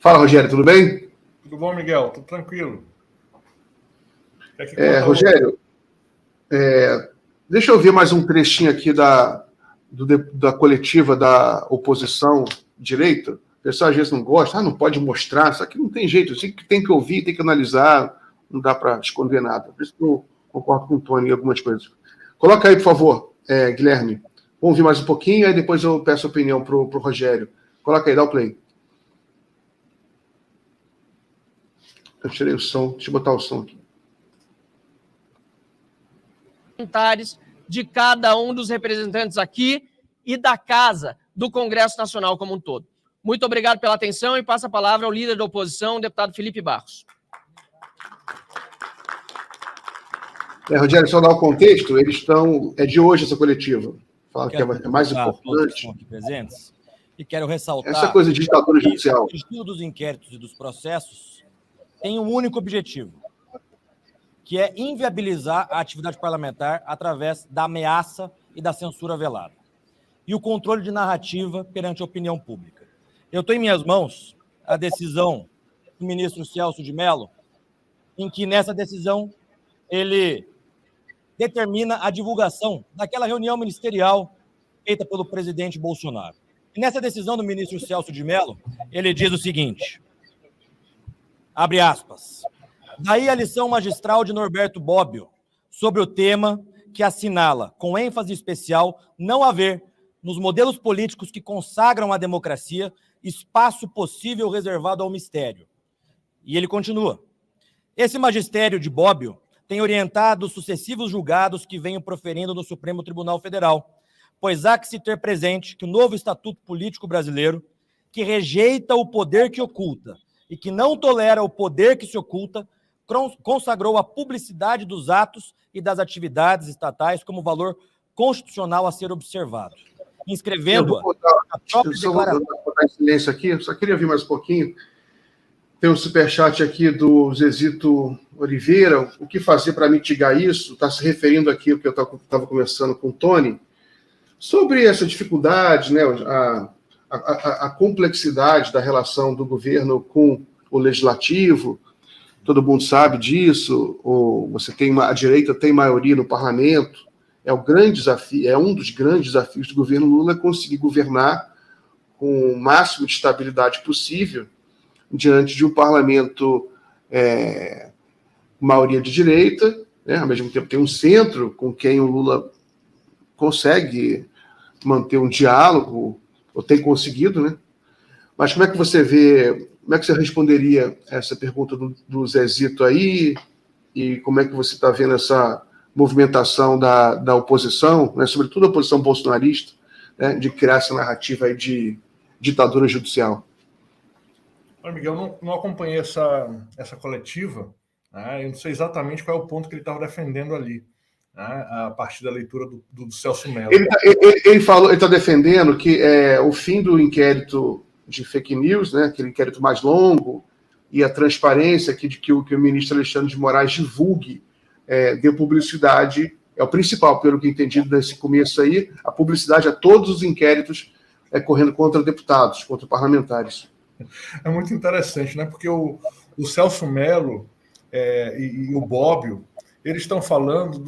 Fala, Rogério, tudo bem? Tudo bom, Miguel? Tudo tranquilo. Rogério, deixa eu ver mais um trechinho aqui da coletiva da oposição direita. O pessoal às vezes não gosta, não pode mostrar, isso aqui não tem jeito, isso aqui tem que ouvir, tem que analisar, não dá para esconder nada. Por isso que eu concordo com o Tony em algumas coisas. Coloca aí, por favor, Guilherme. Vamos ouvir mais um pouquinho, aí depois eu peço a opinião para o Rogério. Coloca aí, dá o play. Eu tirei o som, deixa eu botar o som aqui. De cada um dos representantes aqui e da Casa do Congresso Nacional como um todo. Muito obrigado pela atenção e passo a palavra ao líder da oposição, o deputado Felipe Barros. Rogério, só dar o contexto, eles estão... É de hoje essa coletiva. Fala que é mais importante. Aqui presentes, e quero ressaltar... Essa coisa de ditadura judicial. O estudo dos inquéritos e dos processos tem um único objetivo, que é inviabilizar a atividade parlamentar através da ameaça e da censura velada. E o controle de narrativa perante a opinião pública. Eu tenho em minhas mãos a decisão do ministro Celso de Mello, em que nessa decisão ele determina a divulgação daquela reunião ministerial feita pelo presidente Bolsonaro. E nessa decisão do ministro Celso de Mello, ele diz o seguinte, abre aspas, daí a lição magistral de Norberto Bobbio sobre o tema que assinala, com ênfase especial, não haver, nos modelos políticos que consagram a democracia, espaço possível reservado ao mistério. E ele continua. Esse magistério de Bobbio tem orientado os sucessivos julgados que venho proferindo no Supremo Tribunal Federal, pois há que se ter presente que o novo Estatuto Político Brasileiro, que rejeita o poder que oculta e que não tolera o poder que se oculta, consagrou a publicidade dos atos e das atividades estatais como valor constitucional a ser observado, inscrevendo-a na própria declaração. Vou botar em silêncio aqui, eu só queria ouvir mais um pouquinho. Tem um superchat aqui do Zezito Oliveira, o que fazer para mitigar isso? Está se referindo aqui ao que eu estava conversando com o Tony, sobre essa dificuldade, né, a complexidade da relação do governo com o legislativo. Todo mundo sabe disso, a direita tem maioria no parlamento, é o grande desafio, é um dos grandes desafios do governo Lula, conseguir governar com o máximo de estabilidade possível diante de um parlamento maioria de direita, né? Ao mesmo tempo tem um centro com quem o Lula consegue manter um diálogo, ou tem conseguido, né? Mas como é que você vê, como é que você responderia essa pergunta do Zezito aí, e como é que você está vendo essa movimentação da oposição, né, sobretudo a oposição bolsonarista, né, de criar essa narrativa aí de ditadura judicial? Olha, Miguel, eu não acompanhei essa coletiva, né, eu não sei exatamente qual é o ponto que ele estava defendendo ali, né, a partir da leitura do Celso Mello. Ele está defendendo que o fim do inquérito de fake news, né, aquele inquérito mais longo, e a transparência que o ministro Alexandre de Moraes divulgue, dê publicidade, é o principal, pelo que entendi desse começo aí, a publicidade a todos os inquéritos correndo contra deputados, contra parlamentares. É muito interessante, né? Porque o Celso Mello e o Bobbio, eles estão falando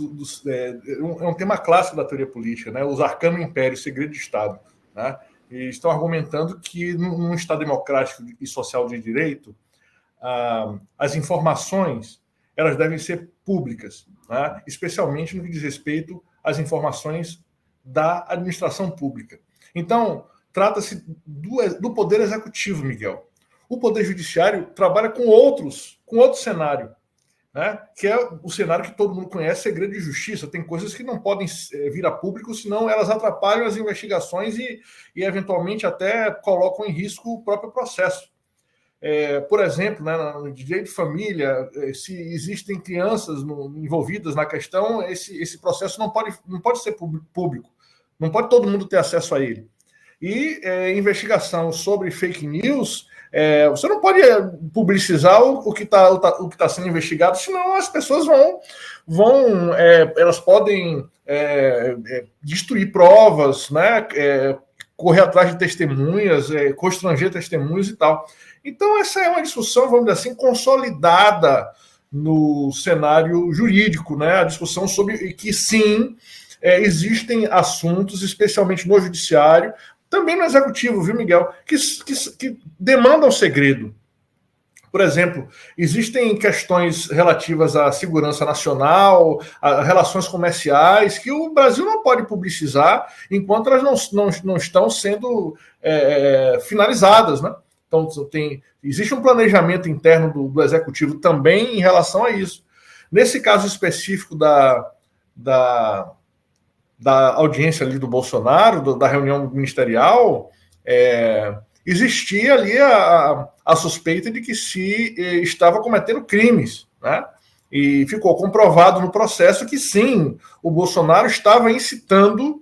é um tema clássico da teoria política, né? Os arcano império, segredo de Estado, né? E estão argumentando que num Estado democrático e social de direito, as informações elas devem ser públicas, né? Especialmente no que diz respeito às informações da administração pública. Então, trata-se do Poder Executivo, Miguel. O Poder Judiciário trabalha com outro cenário, né? Que é o cenário que todo mundo conhece, segredo de justiça. Tem coisas que não podem vir a público, senão elas atrapalham as investigações e eventualmente até colocam em risco o próprio processo. Por exemplo, né, no direito de família, se existem crianças envolvidas na questão, esse processo não pode ser público, não pode todo mundo ter acesso a ele. E investigação sobre fake news, você não pode publicizar o que tá sendo investigado, senão as pessoas elas podem destruir provas, né, correr atrás de testemunhas, constranger testemunhas e tal. Então, essa é uma discussão, vamos dizer assim, consolidada no cenário jurídico, né? A discussão sobre que, sim, existem assuntos, especialmente no judiciário, também no executivo, viu, Miguel, que demandam segredo. Por exemplo, existem questões relativas à segurança nacional, a relações comerciais, que o Brasil não pode publicizar enquanto elas não estão sendo finalizadas, né? Então, existe um planejamento interno do executivo também em relação a isso. Nesse caso específico da audiência ali do Bolsonaro, da reunião ministerial, existia ali a suspeita de que se estava cometendo crimes, né? E ficou comprovado no processo que, sim, o Bolsonaro estava incitando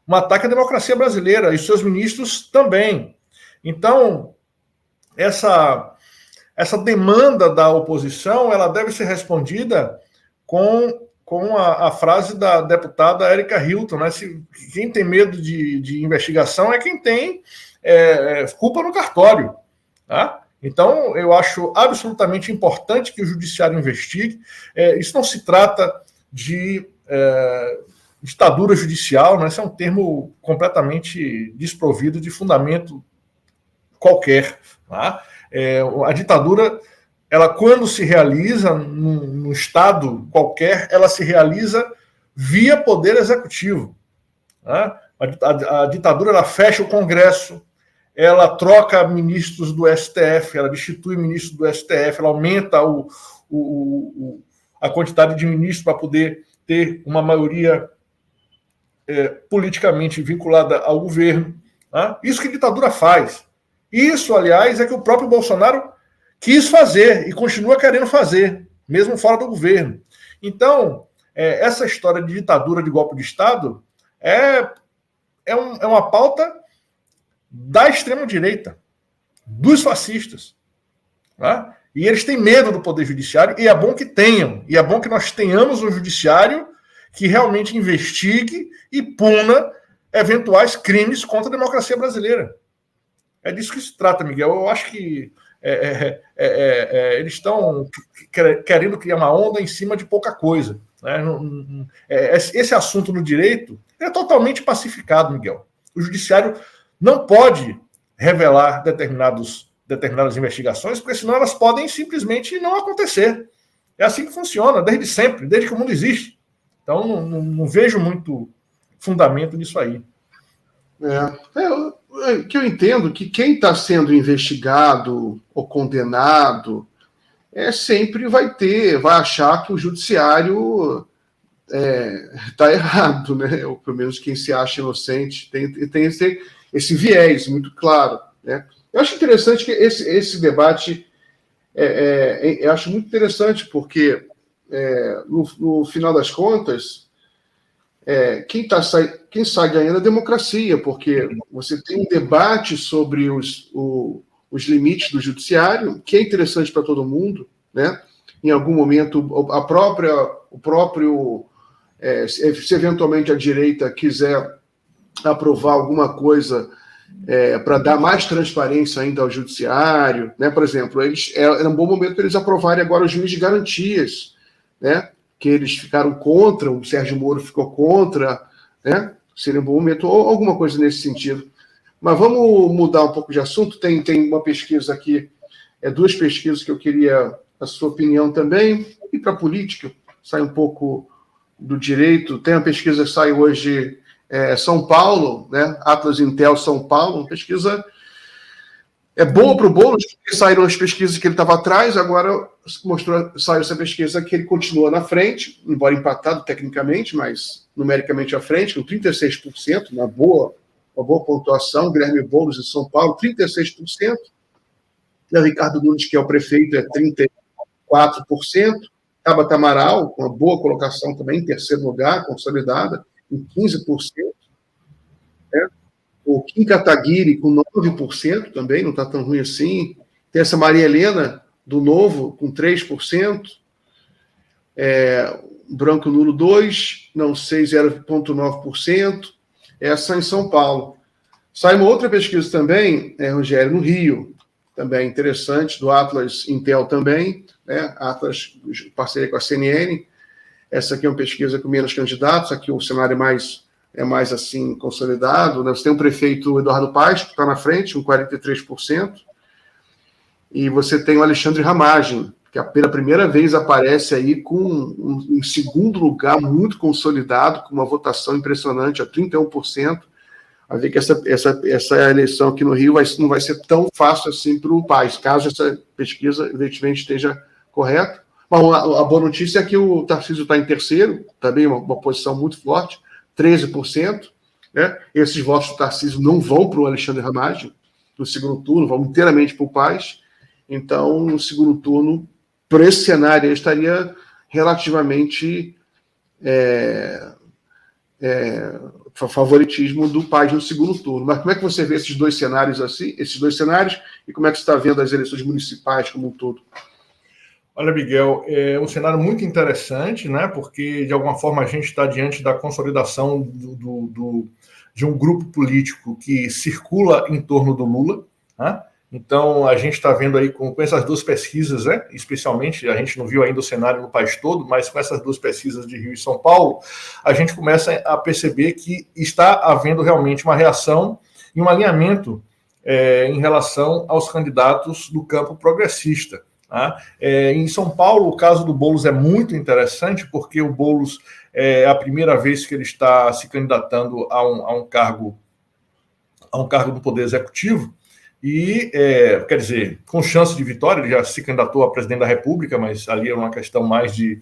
um ataque à democracia brasileira, e seus ministros também. Então, essa demanda da oposição, ela deve ser respondida com a frase da deputada Érica Hilton, né? Quem tem medo de investigação é quem tem culpa no cartório. Tá? Então, eu acho absolutamente importante que o judiciário investigue. Isso não se trata de ditadura judicial, né? Isso é um termo completamente desprovido de fundamento qualquer. Tá? A ditadura, ela, quando se realiza num Estado qualquer, ela se realiza via poder executivo. Tá? A ditadura, ela fecha o Congresso, ela troca ministros do STF, ela destitui ministros do STF, ela aumenta a quantidade de ministros para poder ter uma maioria politicamente vinculada ao governo. Tá? Isso que a ditadura faz. Isso, aliás, é que o próprio Bolsonaro quis fazer e continua querendo fazer, mesmo fora do governo. Então, essa história de ditadura, de golpe de Estado, é uma pauta da extrema-direita, dos fascistas. Tá? E eles têm medo do poder judiciário, e é bom que tenham, e é bom que nós tenhamos um judiciário que realmente investigue e puna eventuais crimes contra a democracia brasileira. É disso que se trata, Miguel. Eu acho que eles estão querendo criar uma onda em cima de pouca coisa. Né? Esse assunto no direito é totalmente pacificado, Miguel. O judiciário não pode revelar determinadas investigações, porque senão elas podem simplesmente não acontecer. É assim que funciona, desde sempre, desde que o mundo existe. Então, não vejo muito fundamento nisso aí. Que eu entendo que quem está sendo investigado ou condenado sempre vai achar que o judiciário está errado, né? Ou pelo menos quem se acha inocente tem esse viés muito claro, né? Eu acho interessante que esse debate eu acho muito interessante, porque no final das contas quem sai ganhando é a democracia, porque você tem um debate sobre os limites do judiciário, que é interessante para todo mundo, né? Em algum momento, se eventualmente a direita quiser aprovar alguma coisa para dar mais transparência ainda ao judiciário, né? Por exemplo, era um bom momento para eles aprovarem agora o juiz de garantias, né? Que eles ficaram contra, o Sérgio Moro ficou contra, né? Seria um bom momento, ou alguma coisa nesse sentido. Mas vamos mudar um pouco de assunto. Tem uma pesquisa aqui, duas pesquisas que eu queria a sua opinião também, e para a política, sai um pouco do direito. Tem uma pesquisa que sai hoje, São Paulo, né? Atlas Intel São Paulo, uma pesquisa boa para o Boulos, porque saíram as pesquisas que ele estava atrás, agora saiu essa pesquisa que ele continua na frente, embora empatado tecnicamente, mas numericamente à frente, com 36%, uma boa pontuação. Guilherme Boulos de São Paulo, 36%. O Ricardo Nunes, que é o prefeito, 34%. Tabata Amaral, com uma boa colocação também, em terceiro lugar, consolidada, em 15%. Né? O Kim Kataguiri, com 9% também, não está tão ruim assim. Tem essa Maria Helena, do Novo, com 3%. branco nulo 2, não sei, 0,9%. Essa em São Paulo. Sai uma outra pesquisa também, Rogério, no Rio, também interessante, do Atlas Intel também, né? Atlas, parceria com a CNN. Essa aqui é uma pesquisa com menos candidatos, aqui o cenário é mais assim, consolidado, né? Você tem o prefeito Eduardo Paes, que está na frente, com 43%, e você tem o Alexandre Ramagem, que pela primeira vez aparece aí com um segundo lugar muito consolidado, com uma votação impressionante, a 31%. A ver que essa eleição aqui no Rio não vai ser tão fácil assim para o Paes, caso essa pesquisa, evidentemente, esteja correta. Bom, a boa notícia é que o Tarcísio está em terceiro, também uma posição muito forte, 13%. Né? Esses votos do Tarcísio não vão para o Alexandre Ramagem no segundo turno, vão inteiramente para o Paes. Então, no segundo turno, por esse cenário, eu estaria relativamente favoritismo do Paes no segundo turno. Mas como é que você vê esses dois cenários assim, e como é que você está vendo as eleições municipais como um todo? Olha, Miguel, é um cenário muito interessante, né? Porque, de alguma forma, a gente está diante da consolidação de um grupo político que circula em torno do Lula, né? Então, a gente está vendo aí com essas duas pesquisas, né? Especialmente, a gente não viu ainda o cenário no país todo, mas com essas duas pesquisas de Rio e São Paulo, a gente começa a perceber que está havendo realmente uma reação e um alinhamento em relação aos candidatos do campo progressista. Tá? Em São Paulo, o caso do Boulos é muito interessante, porque o Boulos é a primeira vez que ele está se candidatando a um cargo do Poder Executivo, e, quer dizer, com chance de vitória. Ele já se candidatou a presidente da República, mas ali é uma questão mais de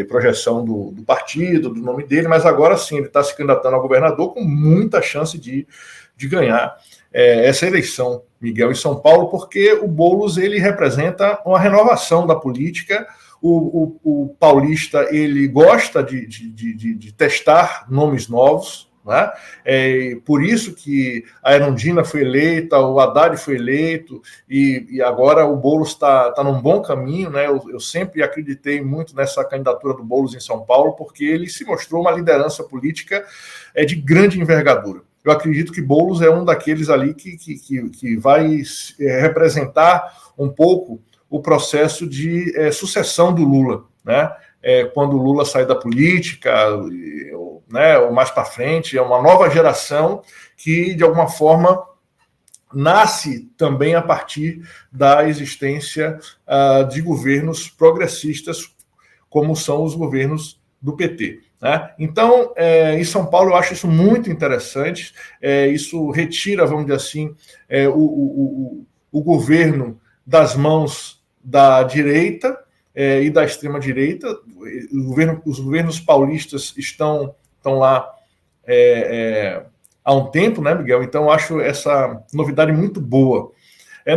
projeção do partido, do nome dele, mas agora sim, ele está se candidatando a governador com muita chance de ganhar essa eleição, Miguel, em São Paulo, porque o Boulos, ele representa uma renovação da política. O paulista, ele gosta de testar nomes novos, né? Por isso que a Erundina foi eleita, o Haddad foi eleito, e agora o Boulos está num bom caminho, né? Eu sempre acreditei muito nessa candidatura do Boulos em São Paulo, porque ele se mostrou uma liderança política de grande envergadura. Eu acredito que Boulos é um daqueles ali que vai representar um pouco o processo de sucessão do Lula, né? Quando o Lula sair da política, né, ou mais para frente, é uma nova geração que, de alguma forma, nasce também a partir da existência de governos progressistas, como são os governos do PT. Né? Então, em São Paulo, eu acho isso muito interessante. Isso retira, vamos dizer assim, o governo das mãos da direita e da extrema-direita. Os governos paulistas estão lá há um tempo, né, Miguel? Então, eu acho essa novidade muito boa.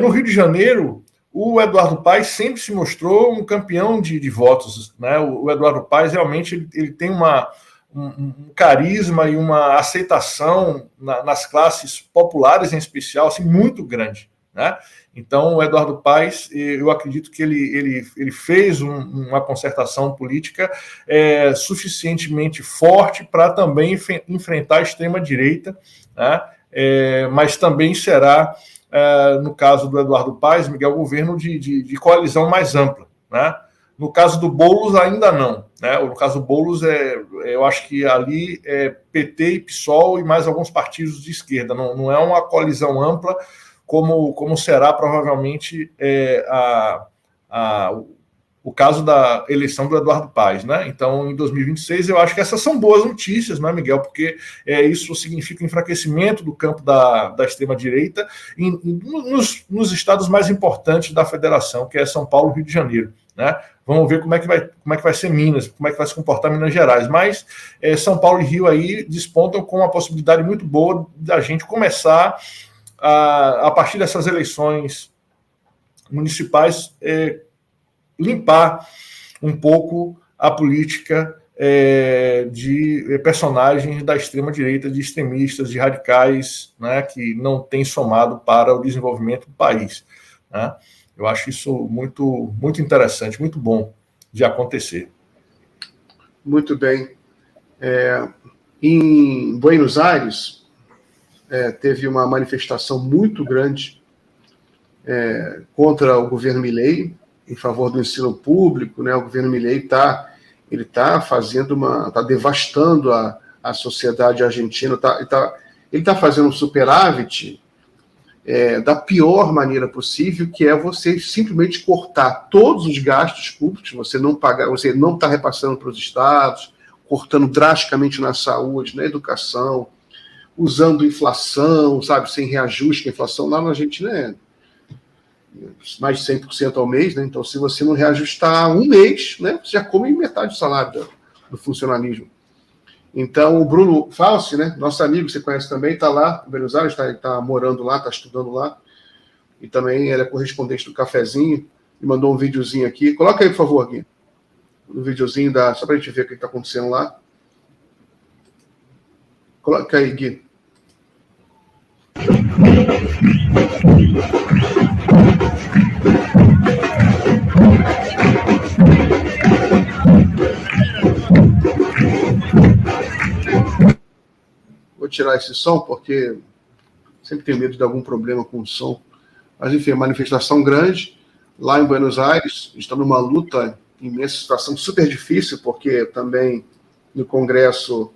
No Rio de Janeiro, o Eduardo Paes sempre se mostrou um campeão de votos, né? O Eduardo Paes realmente ele tem um carisma e uma aceitação nas classes populares, em especial, assim, muito grande, né? Então, o Eduardo Paes, eu acredito que ele fez uma concertação política suficientemente forte para também enfrentar a extrema-direita, né? Mas também será, no caso do Eduardo Paes, Miguel, governo de coalizão mais ampla, né? No caso do Boulos, ainda não, né? No caso do Boulos, eu acho que ali é PT e PSOL e mais alguns partidos de esquerda, não é uma coalizão ampla, como será provavelmente o caso da eleição do Eduardo Paes, né? Então, em 2026, eu acho que essas são boas notícias, né, Miguel? Porque isso significa enfraquecimento do campo da extrema-direita nos estados mais importantes da federação, que é São Paulo e Rio de Janeiro, né? Vamos ver como é que vai ser Minas, como é que vai se comportar Minas Gerais. Mas São Paulo e Rio aí despontam com uma possibilidade muito boa da gente começar a partir dessas eleições municipais, limpar um pouco a política de personagens da extrema-direita, de extremistas, de radicais, né, que não tem somado para o desenvolvimento do país, né? Eu acho isso muito, muito interessante, muito bom de acontecer. Muito bem. Em Buenos Aires, teve uma manifestação muito grande contra o governo Milei, em favor do ensino público, né? O governo Milei está devastando a sociedade argentina, ele está fazendo um superávit da pior maneira possível, que é você simplesmente cortar todos os gastos públicos, você não está repassando para os estados, cortando drasticamente na saúde, na educação, usando inflação, sabe, sem reajuste, a inflação lá na Argentina é mais de 100% ao mês, né? Então, se você não reajustar um mês, né, você já come metade do salário do funcionalismo. Então, o Bruno Falsi, né, nosso amigo, você conhece também, está lá em Buenos Aires, está morando lá, está estudando lá, e também ele é correspondente do Cafezinho, e mandou um videozinho aqui. Coloca aí, por favor, Gui, um videozinho, só para a gente ver o que está acontecendo lá. Coloca aí, Gui. Vou tirar esse som, porque sempre tenho medo de algum problema com o som. Mas, enfim, manifestação grande. Lá em Buenos Aires, está numa luta imensa, situação super difícil, porque também no Congresso,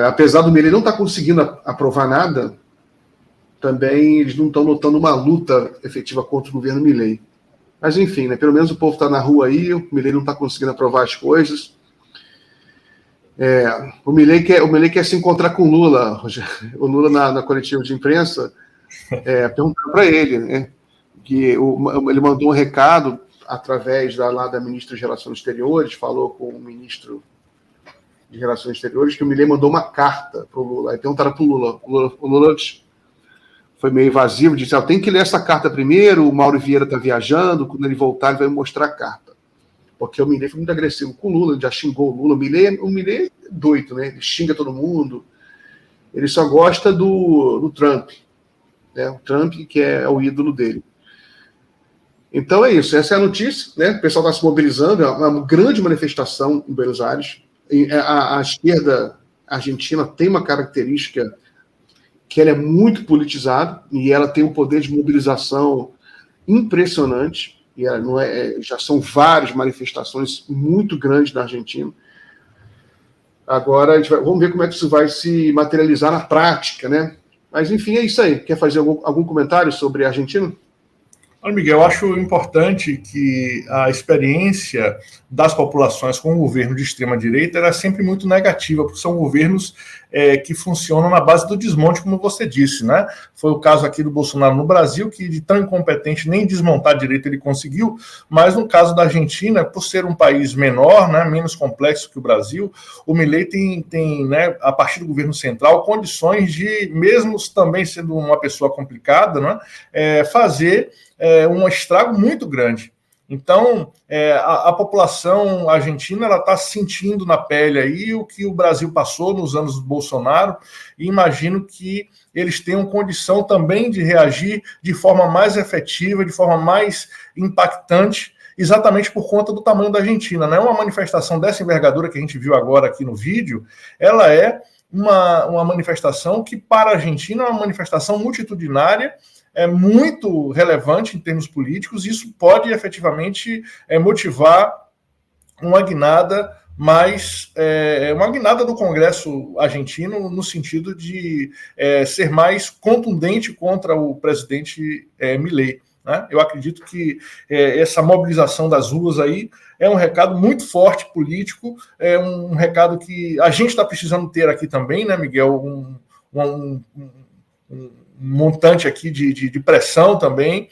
apesar do Milei não estar conseguindo aprovar nada, também eles não estão notando uma luta efetiva contra o governo Milei. Mas, enfim, né, pelo menos o povo está na rua aí, o Milei não está conseguindo aprovar as coisas. O Milei quer se encontrar com o Lula, Rogério. O Lula, na coletiva de imprensa, perguntou para ele, né, que ele mandou um recado através da ministra de Relações Exteriores, falou com o ministro de Relações Exteriores, que o Milei mandou uma carta para o Lula. Aí perguntaram para o Lula. O Lula foi meio evasivo, disse: tem que ler essa carta primeiro, o Mauro Vieira está viajando, quando ele voltar ele vai me mostrar a carta. Porque o Milei foi muito agressivo com o Lula, ele já xingou o Lula. O Milei é doido, né? Ele xinga todo mundo. Ele só gosta do Trump, né? O Trump, que é o ídolo dele. Então é isso, essa é a notícia, né? O pessoal está se mobilizando, é uma grande manifestação em Buenos Aires. A esquerda argentina tem uma característica que ela é muito politizada e ela tem um poder de mobilização impressionante. E já são várias manifestações muito grandes na Argentina. Agora, vamos ver como é que isso vai se materializar na prática, né? Mas, enfim, é isso aí. Quer fazer algum comentário sobre a Argentina? Olha, Miguel, eu acho importante que a experiência das populações com o governo de extrema-direita era sempre muito negativa, porque são governos que funcionam na base do desmonte, como você disse, né? Foi o caso aqui do Bolsonaro no Brasil, que de tão incompetente nem desmontar direito ele conseguiu, mas no caso da Argentina, por ser um país menor, né, menos complexo que o Brasil, o Milei tem, né, a partir do governo central, condições de, mesmo também sendo uma pessoa complicada, né, fazer um estrago muito grande. Então, a população argentina está sentindo na pele aí o que o Brasil passou nos anos do Bolsonaro, e imagino que eles tenham condição também de reagir de forma mais efetiva, de forma mais impactante, exatamente por conta do tamanho da Argentina. Né? Uma manifestação dessa envergadura que a gente viu agora aqui no vídeo, ela é uma manifestação que, para a Argentina, é uma manifestação multitudinária, é muito relevante em termos políticos, e isso pode efetivamente motivar uma guinada uma guinada do Congresso argentino no sentido de ser mais contundente contra o presidente Milei. Né? Eu acredito que essa mobilização das ruas aí é um recado muito forte político, é um recado que a gente está precisando ter aqui também, né, Miguel? Um montante aqui de pressão também.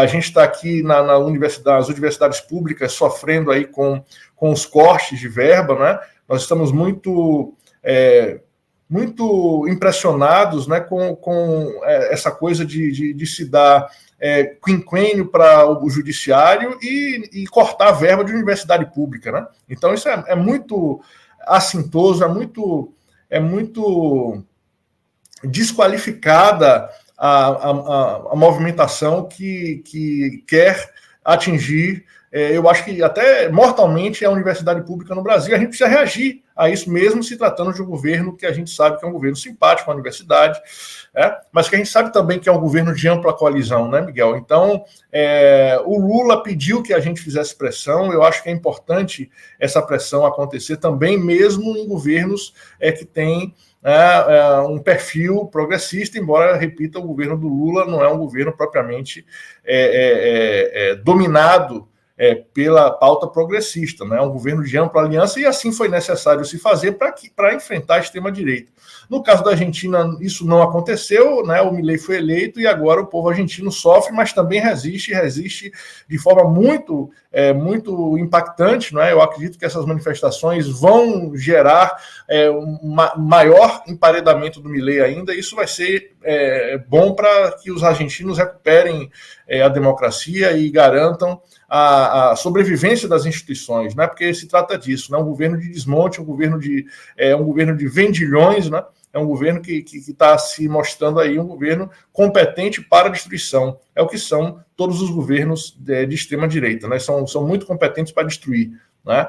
A gente está aqui nas universidades públicas sofrendo aí com os cortes de verba, né? Nós estamos muito impressionados, né, com essa coisa de se dar quinquênio para o judiciário e cortar a verba de universidade pública, né? Então isso é muito assintoso, é muito desqualificada a movimentação que quer atingir eu acho que até mortalmente a universidade pública no Brasil. A gente precisa reagir a isso, mesmo se tratando de um governo que a gente sabe que é um governo simpático à universidade, mas que a gente sabe também que é um governo de ampla coalizão, né, Miguel? Então, o Lula pediu que a gente fizesse pressão. Eu acho que é importante essa pressão acontecer também, mesmo em governos que têm um perfil progressista, embora, repita, o governo do Lula não é um governo propriamente dominado pela pauta progressista, né? É um governo de ampla aliança, e assim foi necessário se fazer para enfrentar a extrema-direita. No caso da Argentina, isso não aconteceu, né? O Milei foi eleito e agora o povo argentino sofre, mas também resiste de forma muito impactante, né? Eu acredito que essas manifestações vão gerar um maior emparedamento do Milei ainda, e isso vai ser bom para que os argentinos recuperem a democracia e garantam a sobrevivência das instituições, né? Porque se trata disso, né? Um governo de desmonte, um governo de vendilhões, né? É um governo que está se mostrando aí um governo competente para a destruição. É o que são todos os governos de extrema-direita, né? São muito competentes para destruir, né?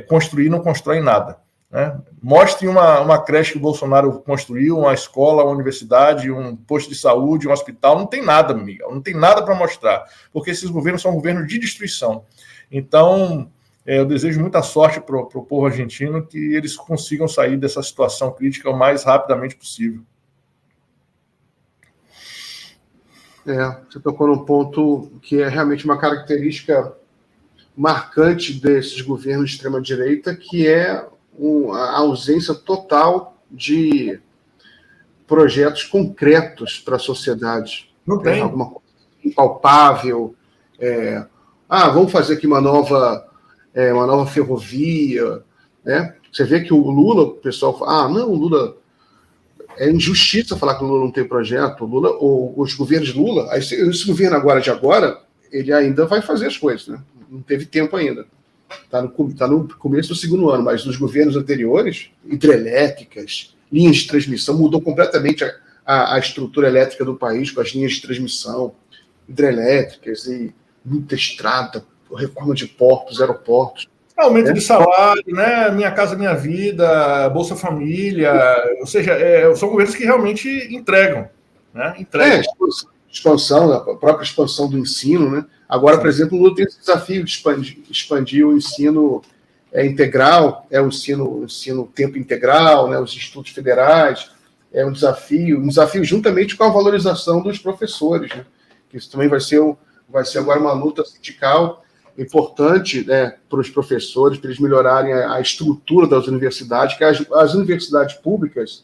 Construir não constrói nada, né? Mostre uma creche que o Bolsonaro construiu, uma escola, uma universidade, um posto de saúde, um hospital. Não tem nada, Miguel, não tem nada para mostrar, porque esses governos são governos de destruição. Então, eu desejo muita sorte para o povo argentino, que eles consigam sair dessa situação crítica o mais rapidamente possível. Você tocou num ponto que é realmente uma característica marcante desses governos de extrema-direita, que é a ausência total de projetos concretos para a sociedade. Não tem. Alguma coisa impalpável. Vamos fazer aqui uma nova ferrovia, né? Você vê que o Lula, o pessoal fala, não, o Lula, é injustiça falar que o Lula não tem projeto. O Lula, os governos de Lula, esse governo agora, ele ainda vai fazer as coisas, né? Não teve tempo ainda. Está no começo do segundo ano, mas nos governos anteriores, hidrelétricas, linhas de transmissão, mudou completamente a estrutura elétrica do país com as linhas de transmissão hidrelétricas e muita estrada, reforma de portos, aeroportos. Aumento de salário, né? Minha Casa Minha Vida, Bolsa Família, ou seja, são governos que realmente entregam, né? Expansão, a própria expansão do ensino, né? Agora, por exemplo, o Lula tem esse desafio de expandir o ensino integral, o ensino tempo integral, né? Os institutos federais, um desafio juntamente com a valorização dos professores, né? Que isso também vai ser agora uma luta sindical importante, né, para os professores, para eles melhorarem a estrutura das universidades, que as universidades públicas,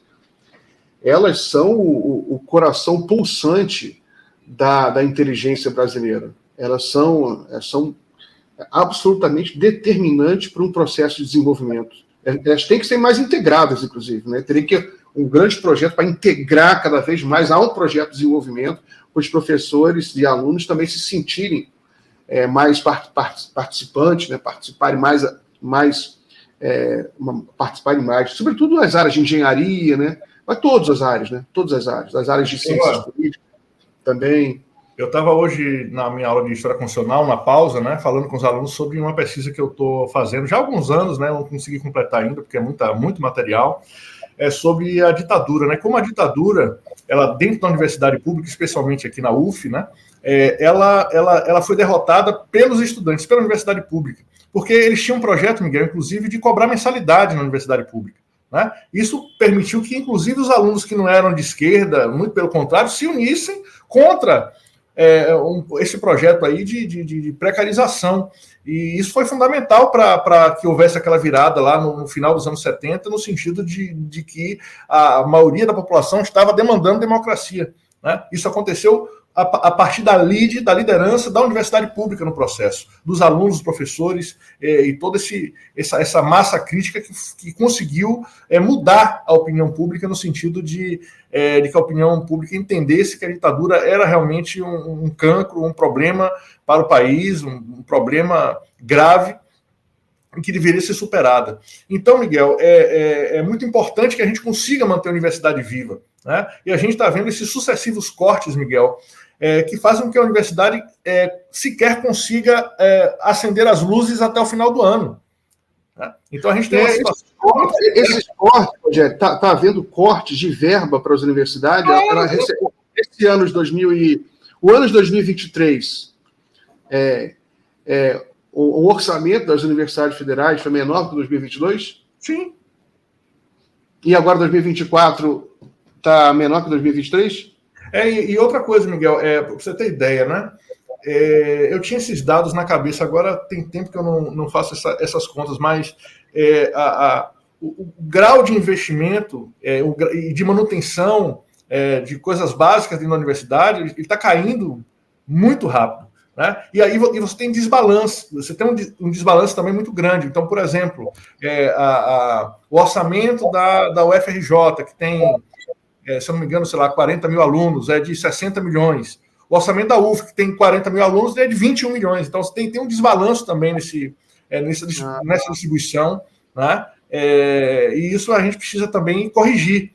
elas são o coração pulsante da inteligência brasileira. Elas são absolutamente determinantes para um processo de desenvolvimento. Elas têm que ser mais integradas, inclusive, né? Teria que um grande projeto para integrar cada vez mais a um projeto de desenvolvimento, para os professores e alunos também se sentirem mais participantes, né? Participarem mais, sobretudo nas áreas de engenharia, né? Mas todas as áreas, né? Todas as áreas de ciências políticas também. Eu estava hoje na minha aula de História Constitucional, na pausa, né, falando com os alunos sobre uma pesquisa que eu estou fazendo já há alguns anos, né, não consegui completar ainda, porque é muito material, sobre a ditadura, né, como a ditadura, ela dentro da universidade pública, especialmente aqui na UF, né, ela foi derrotada pelos estudantes, pela universidade pública, porque eles tinham um projeto, Miguel, inclusive, de cobrar mensalidade na universidade pública. Né? Isso permitiu que, inclusive, os alunos que não eram de esquerda, muito pelo contrário, se unissem contra esse projeto aí de precarização. E isso foi fundamental para que houvesse aquela virada lá no final dos anos 70, no sentido de que a maioria da população estava demandando democracia. Né? Isso aconteceu a partir da liderança da universidade pública no processo, dos alunos, dos professores e toda essa massa crítica que conseguiu mudar a opinião pública no sentido de que a opinião pública entendesse que a ditadura era realmente um cancro, um problema para o país, um problema grave, que deveria ser superada. Então, Miguel, é muito importante que a gente consiga manter a universidade viva, né? E a gente está vendo esses sucessivos cortes, Miguel, que fazem com que a universidade sequer consiga acender as luzes até o final do ano. Né? Então, a gente tem uma situação... Esses cortes, Rogério, está havendo cortes de verba para as universidades. Esse ano de o ano de 2023, o orçamento das universidades federais foi menor que 2022? Sim. E agora 2024 está menor que 2023? E outra coisa, Miguel, para você ter ideia, né? Eu tinha esses dados na cabeça, agora tem tempo que eu não faço essas contas, mas o grau de investimento e de manutenção de coisas básicas na universidade, ele está caindo muito rápido. Né? E aí você tem desbalanço, você tem um desbalanço também muito grande. Então, por exemplo, o orçamento da UFRJ, que tem, se eu não me engano, sei lá, 40 mil alunos, é de 60 milhões. O orçamento da UF, que tem 40 mil alunos, é de 21 milhões. Então, você tem um desbalanço também nessa distribuição, né? E isso a gente precisa também corrigir.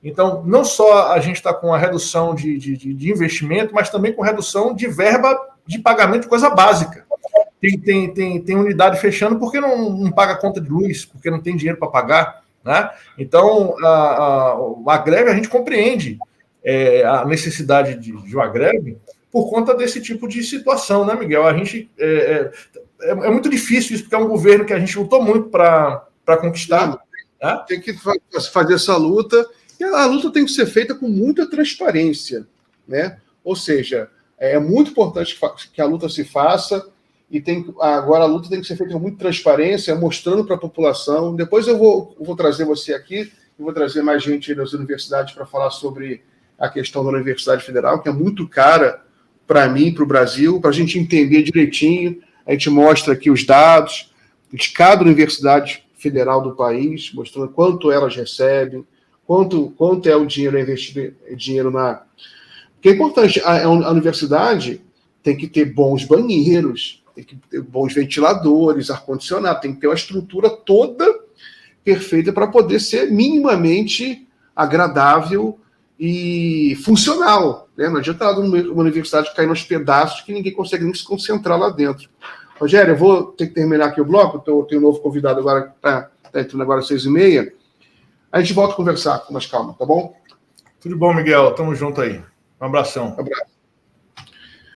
Então, não só a gente está com a redução de investimento, mas também com redução de verba de pagamento de coisa básica. Tem unidade fechando porque não paga conta de luz, porque não tem dinheiro para pagar. Né? Então, a greve, a gente compreende a necessidade de uma greve por conta desse tipo de situação, né, Miguel? A gente é muito difícil isso, porque é um governo que a gente lutou muito para conquistar. Né? Tem que fazer essa luta, e a luta tem que ser feita com muita transparência, né? Ou seja, é muito importante que a luta se faça, e agora a luta tem que ser feita com muita transparência, mostrando para a população. Depois eu vou trazer você aqui, e vou trazer mais gente das universidades para falar sobre a questão da Universidade Federal, que é muito cara para mim, para o Brasil, para a gente entender direitinho. A gente mostra aqui os dados de cada universidade federal do país, mostrando quanto elas recebem, quanto é o dinheiro investido, Porque é importante, a universidade tem que ter bons banheiros, tem que ter bons ventiladores, ar-condicionado, tem que ter uma estrutura toda perfeita para poder ser minimamente agradável e funcional. Né? Não adianta uma universidade cair nos pedaços que ninguém consegue nem se concentrar lá dentro. Rogério, eu vou ter que terminar aqui o bloco, eu tenho um novo convidado agora, está entrando agora às 6h30. A gente volta a conversar com mais calma, tá bom? Tudo bom, Miguel? Tamo junto aí. Um abração. Um abraço.